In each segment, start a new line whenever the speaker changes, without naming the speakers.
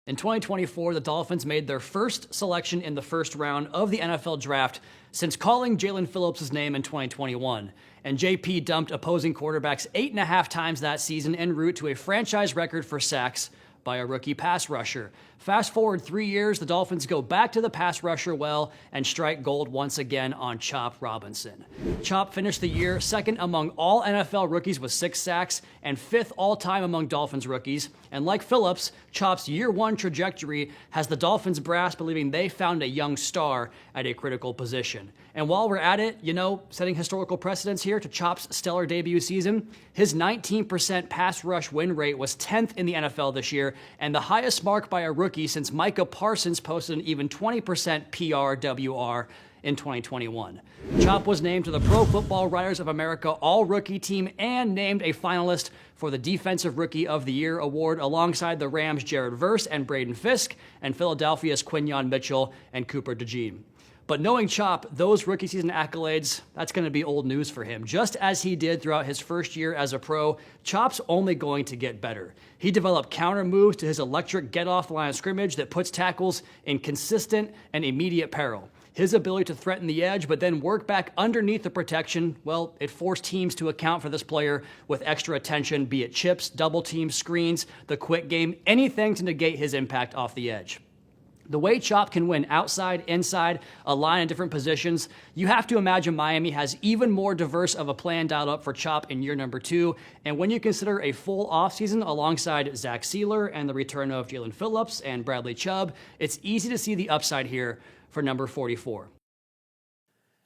In 2024, the Dolphins made their first selection in the first round of the NFL draft since calling Jalen Phillips' name in 2021. And JP dumped opposing quarterbacks 8.5 times that season en route to a franchise record for sacks by a rookie pass rusher. Fast forward 3 years, the Dolphins go back to the pass rusher well and strike gold once again on Chop Robinson. Chop finished the year second among all NFL rookies with 6 sacks and 5th all-time among Dolphins rookies. And like Phillips, Chop's year one trajectory has the Dolphins brass believing they found a young star at a critical position. And while we're at it, setting historical precedents here to Chop's stellar debut season, his 19% pass rush win rate was 10th in the NFL this year and the highest mark by a rookie since Micah Parsons posted an even 20% PRWR in 2021. Chop was named to the Pro Football Writers of America All-Rookie Team and named a finalist for the Defensive Rookie of the Year award alongside the Rams' Jared Verse and Braden Fisk and Philadelphia's Quinyon Mitchell and Cooper DeJean. But knowing Chop, those rookie season accolades, that's going to be old news for him. Just as he did throughout his first year as a pro, Chop's only going to get better. He developed counter moves to his electric get-off the line of scrimmage that puts tackles in consistent and immediate peril. His ability to threaten the edge but then work back underneath the protection, well, it forced teams to account for this player with extra attention, be it chips, double teams, screens, the quick game, anything to negate his impact off the edge. The way Chop can win outside, inside, a line in different positions, you have to imagine Miami has even more diverse of a plan dialed up for Chop in year number 2. And when you consider a full offseason alongside Zach Sealer and the return of Jalen Phillips and Bradley Chubb, it's easy to see the upside here for number 44.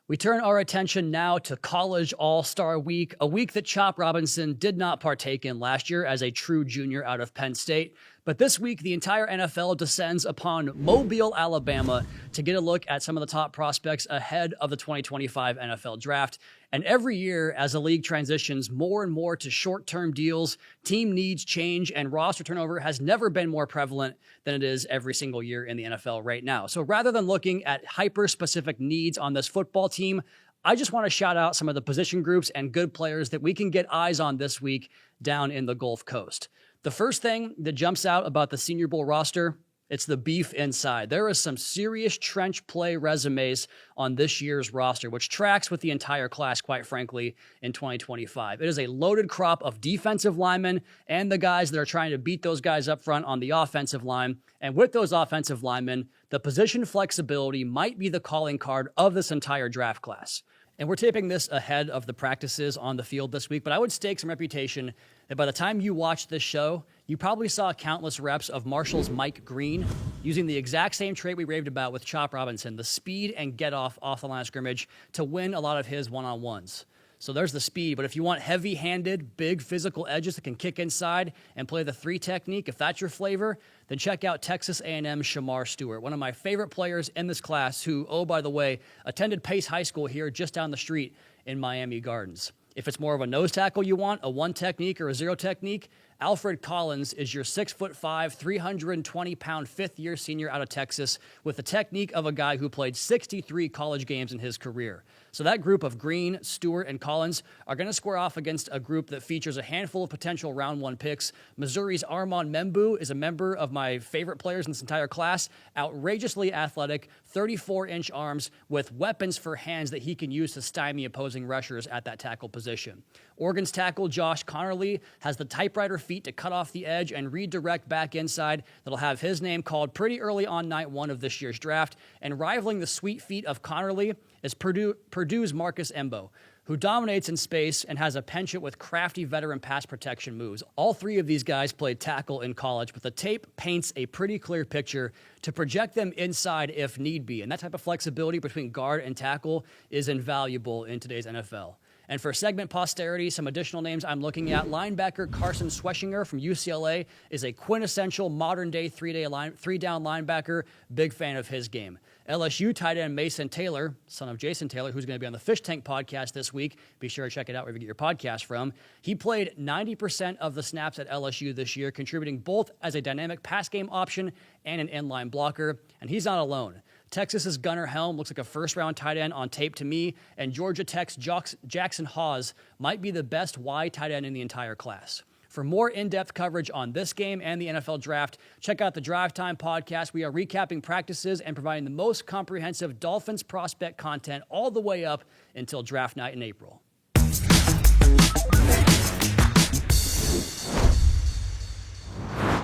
We turn our attention now to College All-Star Week, a week that Chop Robinson did not partake in last year as a true junior out of Penn State. But this week, the entire NFL descends upon Mobile, Alabama, to get a look at some of the top prospects ahead of the 2025 NFL Draft. And every year, as the league transitions more and more to short-term deals, team needs change, and roster turnover has never been more prevalent than it is every single year in the NFL right now. So rather than looking at hyper-specific needs on this football team, I just want to shout out some of the position groups and good players that we can get eyes on this week down in the Gulf Coast. The first thing that jumps out about the Senior Bowl roster, it's the beef inside. There is some serious trench play resumes on this year's roster, which tracks with the entire class, quite frankly, in 2025. It is a loaded crop of defensive linemen and the guys that are trying to beat those guys up front on the offensive line. And with those offensive linemen, the position flexibility might be the calling card of this entire draft class. And we're taping this ahead of the practices on the field this week, but I would stake some reputation that by the time you watch this show, you probably saw countless reps of Marshall's Mike Green using the exact same trait we raved about with Chop Robinson, the speed and get off the line of scrimmage to win a lot of his one-on-ones. So there's the speed, but if you want heavy-handed, big physical edges that can kick inside and play the 3 technique, if that's your flavor, then check out Texas A&M's Shamar Stewart, one of my favorite players in this class who, oh, by the way, attended Pace High School here just down the street in Miami Gardens. If it's more of a nose tackle you want, a 1 technique or a 0 technique, Alfred Collins is your 6'5", 320-pound fifth-year senior out of Texas with the technique of a guy who played 63 college games in his career. So that group of Green, Stewart, and Collins are going to square off against a group that features a handful of potential round 1 picks. Missouri's Armand Membu is a member of my favorite players in this entire class, outrageously athletic, 34-inch arms with weapons for hands that he can use to stymie opposing rushers at that tackle position. Oregon's tackle Josh Connerly has the typewriter feet to cut off the edge and redirect back inside that'll have his name called pretty early on night 1 of this year's draft. And rivaling the sweet feet of Connerly is Purdue's Marcus Embo, who dominates in space and has a penchant with crafty veteran pass protection moves. All 3 of these guys played tackle in college, but the tape paints a pretty clear picture to project them inside if need be. And that type of flexibility between guard and tackle is invaluable in today's NFL. And for segment posterity, some additional names I'm looking at. Linebacker Carson Schweschinger from UCLA is a quintessential modern-day 3-down linebacker. Big fan of his game. LSU tight end Mason Taylor, son of Jason Taylor, who's going to be on the Fish Tank podcast this week. Be sure to check it out wherever you get your podcast from. He played 90% of the snaps at LSU this year, contributing both as a dynamic pass game option and an inline blocker. And he's not alone. Texas's Gunnar Helm looks like a first-round tight end on tape to me, and Georgia Tech's Jackson Hawes might be the best wide tight end in the entire class. For more in-depth coverage on this game and the NFL Draft, check out the Drive Time podcast. We are recapping practices and providing the most comprehensive Dolphins prospect content all the way up until draft night in April.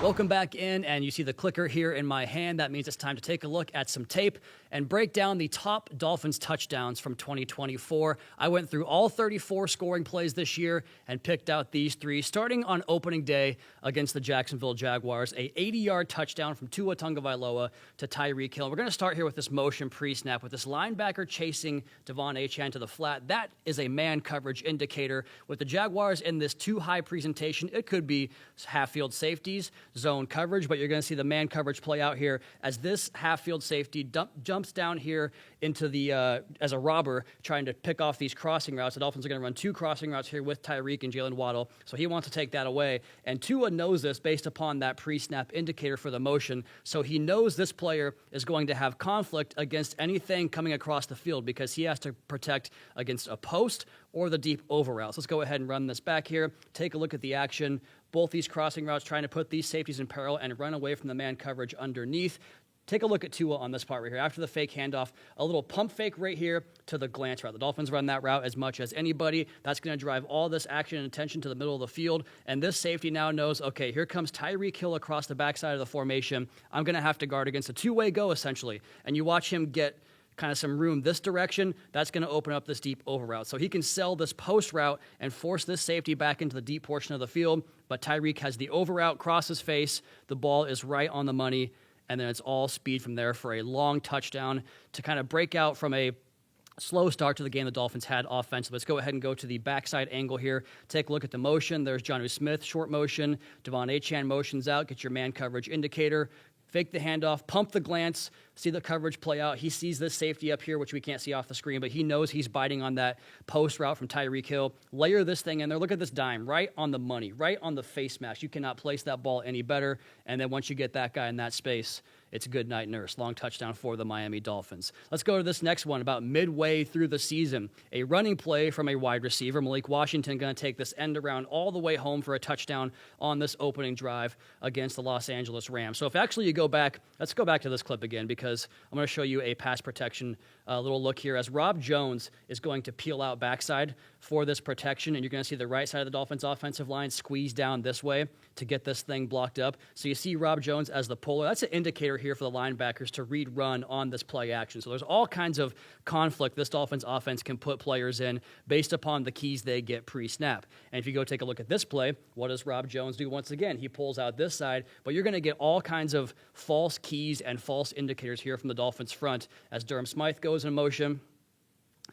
Welcome back in, and you see the clicker here in my hand. That means it's time to take a look at some tape and break down the top Dolphins touchdowns from 2024. I went through all 34 scoring plays this year and picked out these three, starting on opening day against the Jacksonville Jaguars, a 80-yard touchdown from Tua Tagovailoa to Tyreek Hill. We're going to start here with this motion pre-snap, with this linebacker chasing Devon Achane to the flat. That is a man coverage indicator. With the Jaguars in this too-high presentation, it could be half-field safeties, zone coverage, but you're going to see the man coverage play out here as this half-field safety jumps down here into the as a robber trying to pick off these crossing routes. The Dolphins are going to run two crossing routes here with Tyreek and Jalen Waddle, so he wants to take that away. And Tua knows this based upon that pre-snap indicator for the motion, so he knows this player is going to have conflict against anything coming across the field because he has to protect against a post or the deep over routes. Let's go ahead and run this back here. Take a look at the action. Both these crossing routes trying to put these safeties in peril and run away from the man coverage underneath. Take a look at Tua on this part right here. After the fake handoff, a little pump fake right here to the glance route. The Dolphins run that route as much as anybody. That's going to drive all this action and attention to the middle of the field. And this safety now knows, okay, here comes Tyreek Hill across the backside of the formation. I'm going to have to guard against a two-way go, essentially. And you watch him get kind of some room this direction, that's going to open up this deep over route. So he can sell this post route and force this safety back into the deep portion of the field, but Tyreek has the over route, cross his face, the ball is right on the money, and then it's all speed from there for a long touchdown to kind of break out from a slow start to the game the Dolphins had offensively. Let's go ahead and go to the backside angle here. Take a look at the motion. There's Jonnu Smith, short motion. Devon Achane motions out. Get your man coverage indicator. Fake the handoff, pump the glance, see the coverage play out. He sees this safety up here, which we can't see off the screen, but he knows he's biting on that post route from Tyreek Hill. Layer this thing in there. Look at this dime, right on the money, right on the face mask. You cannot place that ball any better. And then once you get that guy in that space, it's a good night nurse. Long touchdown for the Miami Dolphins. Let's go to this next one about midway through the season. A running play from a wide receiver. Malik Washington going to take this end around all the way home for a touchdown on this opening drive against the Los Angeles Rams. So if actually you go back, let's go back to this clip again because I'm going to show you a pass protection little look here as Rob Jones is going to peel out backside for this protection, and you're going to see the right side of the Dolphins offensive line squeeze down this way to get this thing blocked up. So you see Rob Jones as the puller. That's an indicator here for the linebackers to read run on this play action. So there's all kinds of conflict this Dolphins offense can put players in based upon the keys they get pre-snap. And if you go take a look at this play, what does Rob Jones do once again? He pulls out this side, but you're going to get all kinds of false keys and false indicators here from the Dolphins front as Durham Smythe goes in motion.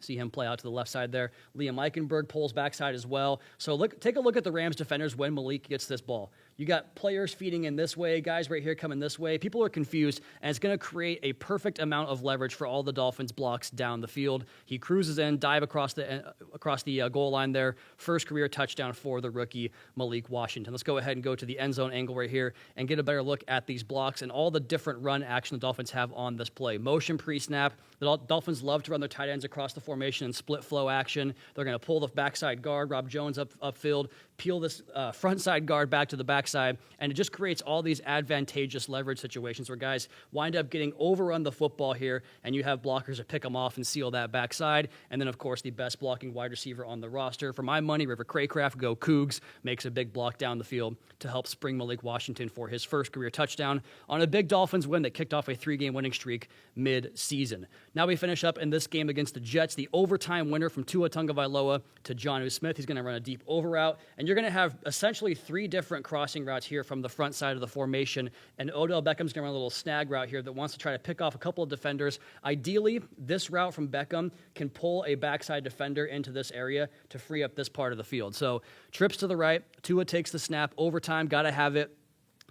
See him play out to the left side there. Liam Eichenberg pulls backside as well. So take a look at the Rams defenders when Malik gets this ball. You got players feeding in this way, guys right here coming this way. People are confused, and it's going to create a perfect amount of leverage for all the Dolphins blocks down the field. He cruises in, dive across the goal line there. First career touchdown for the rookie Malik Washington. Let's go ahead and go to the end zone angle right here and get a better look at these blocks and all the different run action the Dolphins have on this play. Motion pre-snap. The Dolphins love to run their tight ends across the formation and split flow action. They're going to pull the backside guard, Rob Jones upfield, peel this front side guard back to the backside, and it just creates all these advantageous leverage situations where guys wind up getting overrun the football here, and you have blockers to pick them off and seal that backside. And then, of course, the best blocking wide receiver on the roster. For my money, River Craycraft, go Cougs, makes a big block down the field to help spring Malik Washington for his first career touchdown on a big Dolphins win that kicked off a 3-game winning streak mid-season. Now we finish up in this game against the Jets, the overtime winner from Tua Tagovailoa to Jonnu Smith. He's going to run a deep over route, and you're going to have essentially 3 different crossing routes here from the front side of the formation, and Odell Beckham's going to run a little snag route here that wants to try to pick off a couple of defenders. Ideally, this route from Beckham can pull a backside defender into this area to free up this part of the field. So trips to the right, Tua takes the snap, overtime, got to have it.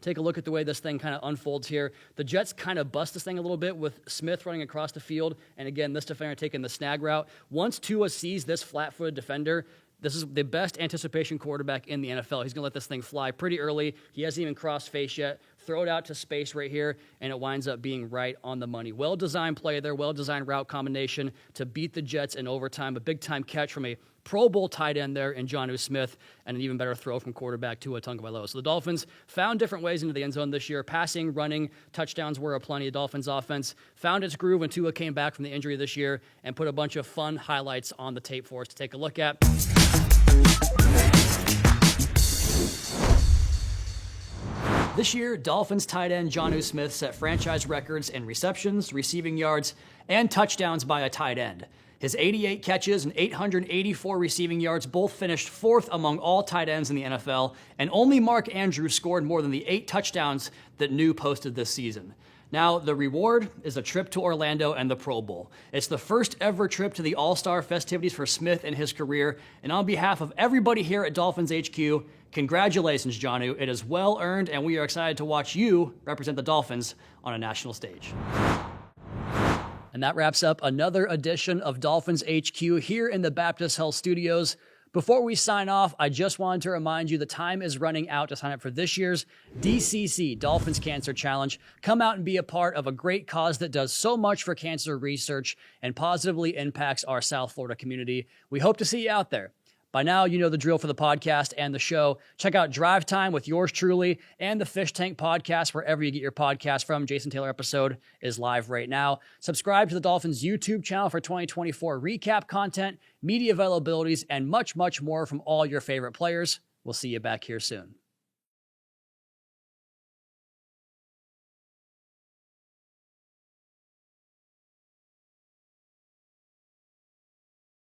Take a look at the way this thing kind of unfolds here. The Jets kind of bust this thing a little bit with Smith running across the field, and again, this defender taking the snag route. Once Tua sees this flat-footed defender, this is the best anticipation quarterback in the NFL. He's going to let this thing fly pretty early. He hasn't even crossed face yet. throw it out to space right here, and it winds up being right on the money. Well-designed play there, well-designed route combination to beat the Jets in overtime. A big-time catch from a Pro Bowl tight end there in Jonnu Smith, and an even better throw from quarterback Tua Tagovailoa. So the Dolphins found different ways into the end zone this year. Passing, running, touchdowns were aplenty. The Dolphins offense found its groove when Tua came back from the injury this year and put a bunch of fun highlights on the tape for us to take a look at. This year, Dolphins tight end Jonnu Smith set franchise records in receptions, receiving yards, and touchdowns by a tight end. His 88 catches and 884 receiving yards both finished fourth among all tight ends in the NFL, and only Mark Andrews scored more than the 8 touchdowns that New posted this season. Now, the reward is a trip to Orlando and the Pro Bowl. It's the first ever trip to the All-Star festivities for Smith in his career, and on behalf of everybody here at Dolphins HQ, congratulations, Jonnu. It is well earned, and we are excited to watch you represent the Dolphins on a national stage. And that wraps up another edition of Dolphins HQ here in the Baptist Health Studios. Before we sign off, I just wanted to remind you the time is running out to sign up for this year's DCC, Dolphins Cancer Challenge. Come out and be a part of a great cause that does so much for cancer research and positively impacts our South Florida community. We hope to see you out there. By now, you know the drill for the podcast and the show. Check out Drive Time with yours truly and the Fish Tank podcast, wherever you get your podcast from. Jason Taylor episode is live right now. Subscribe to the Dolphins YouTube channel for 2024 recap content, media availabilities, and much, much more from all your favorite players. We'll see you back here soon.